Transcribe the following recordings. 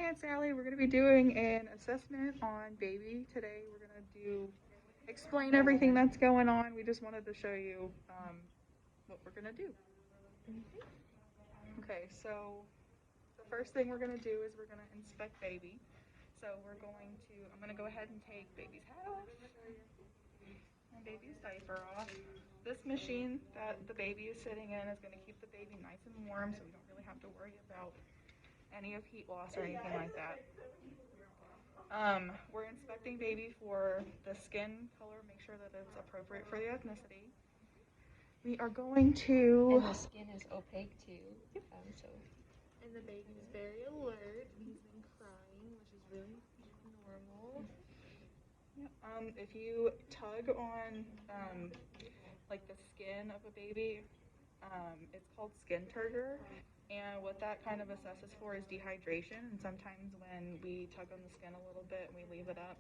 Hi, it's Sally. We're going to be doing an assessment on baby today. We're going to explain everything that's going on. We just wanted to show you what we're going to do. Okay, so the first thing we're going to do is we're going to inspect baby. So I'm going to go ahead and take baby's hat off and baby's diaper off. This machine that the baby is sitting in is going to keep the baby nice and warm, so we don't really have to worry about any of heat loss or anything like that. We're inspecting baby for the skin color, make sure that it's appropriate for the ethnicity. We are going to... And the skin is opaque too. And the baby's very alert. He's been crying, which is really normal. If you tug on like the skin of a baby, it's called skin turgor. And what that kind of assesses for is dehydration. And sometimes when we tug on the skin a little bit and we leave it up,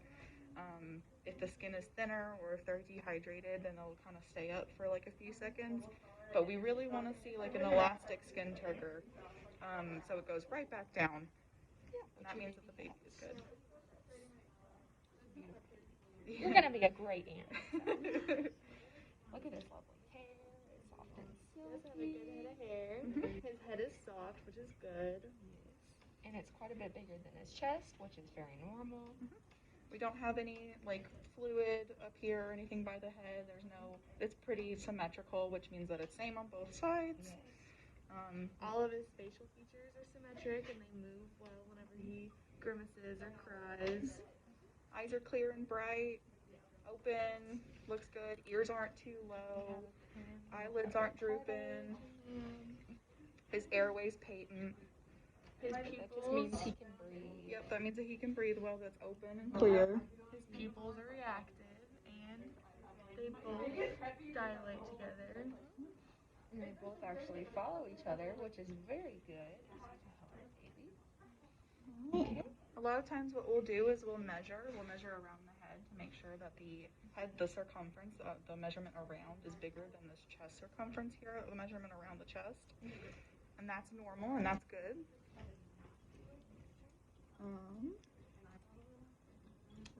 if the skin is thinner or if they're dehydrated, then they'll kind of stay up for like a few seconds. But we really want to see like an elastic skin turgor, so it goes right back down. And that means that the baby is good. You're gonna be a great aunt. Look at his lovely hair. It's soft and He does have a silky. good head of hair. His head is soft, which is good. And it's quite a bit bigger than his chest, which is very normal. We don't have any like fluid up here or anything by the head. It's pretty symmetrical, which means that it's same on both sides. Yes. All of his facial features are symmetric and they move well whenever he grimaces or cries. Eyes are clear and bright, open, looks good. Ears aren't too low. Eyelids aren't drooping. His airway's patent. His That just pupils, means he can breathe. Yep, that means that he can breathe well. That's open and clear. his pupils are reactive and they both dilate together. And they both actually follow each other, which is very good. Okay. A lot of times what we'll do is we'll measure around the head to make sure that the circumference, the measurement around is bigger than this chest circumference here, the measurement around the chest. And that's normal and that's good.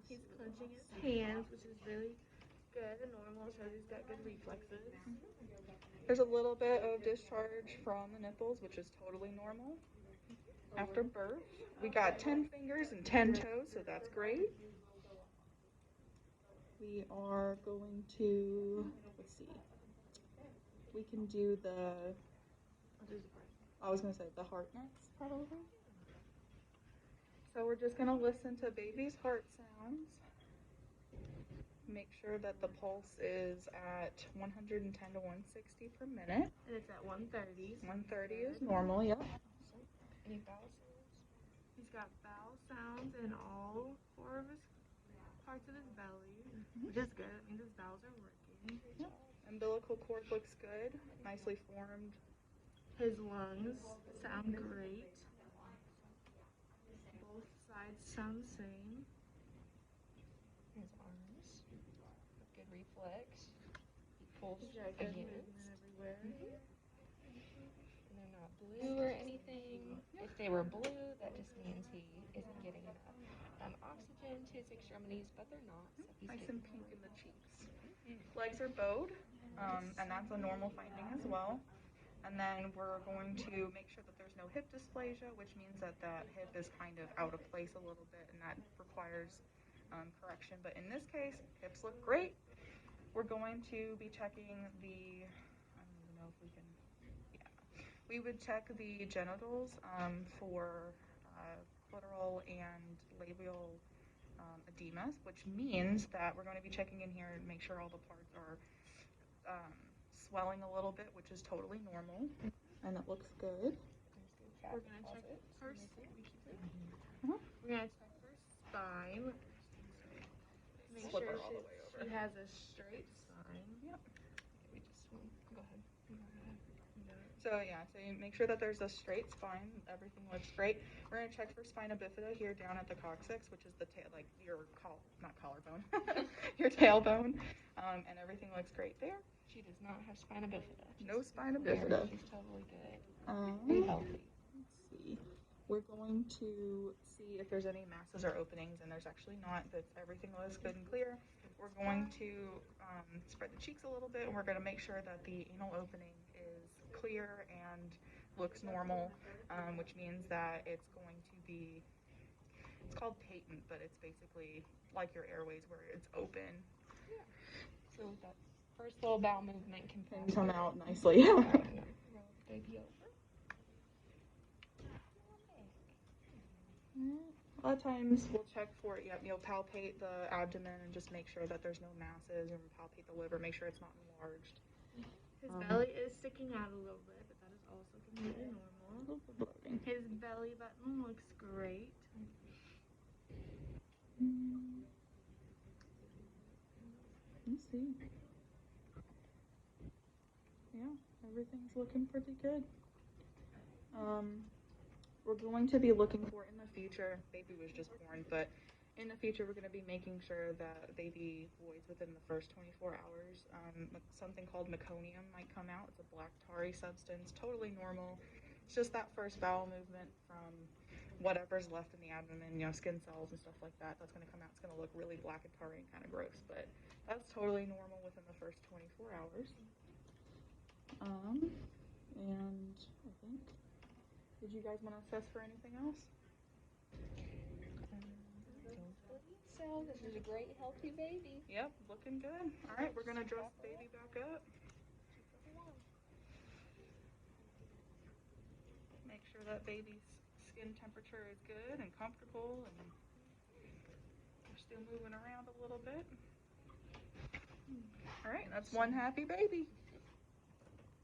He's clenching his hands, which is really good and normal. It shows he's got good reflexes. There's a little bit of discharge from the nipples, which is totally normal. After birth, we got 10 fingers and 10 toes, so that's great. We are going to, let's see, we can do I was going to say the heart next, probably. So we're just going to listen to baby's heart sounds. Make sure that the pulse is at 110 to 160 per minute. And it's at 130. 130 is normal, yep. Any vowel sounds? He's got vowel sounds in all four of his parts of his belly, which is good. It means his vowels are working. Yep. Umbilical cord looks good, nicely formed. His lungs sound great. Both sides sound the same. His arms. Good reflex. He pulls He's got good again. movement everywhere. And they're not blue or anything. If they were blue, that just means he isn't getting enough oxygen to his extremities, but they're not. So he's Nice getting and pink in the cheeks. Legs are bowed, and that's a normal finding as well. And then we're going to make sure that there's no hip dysplasia, which means that that hip is kind of out of place a little bit, and that requires correction. But in this case, hips look great. We're going to be checking I don't even know if we can, we would check the genitals for clitoral and labial edemas, which means that we're going to be checking in here and make sure all the parts are swelling a little bit, which is totally normal, and it looks good. We're gonna check first. Uh-huh. We're gonna check her spine. Make Flip sure her all the way over. she has a straight spine. Yep. We just go ahead. So you make sure that there's a straight spine. Everything looks great. We're gonna check for spina bifida here down at the coccyx, which is the tail, like your not collarbone, your tailbone, and everything looks great there. She does not have spina bifida. No spina bifida. She's totally good. Um, And healthy. Let's see. we're going to see if there's any masses or openings, and there's actually not. That everything looks good and clear. We're going to spread the cheeks a little bit, and we're going to make sure that the anal opening is clear and looks normal, which means that it's going to be, it's called patent, but it's basically like your airways where it's open. Yeah. So that first little bowel movement can And come out nicely. Roll the baby over. A lot of times we'll check for, you'll palpate the abdomen and just make sure that there's no masses, and palpate the liver, make sure it's not enlarged. His belly is sticking out a little bit, but that is also completely normal. His belly button looks great. Let's see. Yeah, everything's looking pretty good. We're going to be looking for in the future, baby was just born, but in the future we're going to be making sure that baby voids within the first 24 hours. Something called meconium might come out. It's a black tarry substance, totally normal. It's just that first bowel movement from whatever's left in the abdomen, skin cells and stuff like that. That's going to come out. It's going to look really black and tarry and kind of gross, but that's totally normal within the first 24 hours. And I think, did you guys want to assess for anything else? So this is a great, healthy baby. Yep, looking good. All right, we're going to dress baby back up. Make sure that baby's skin temperature is good and comfortable, and we're still moving around a little bit. All right, that's one happy baby.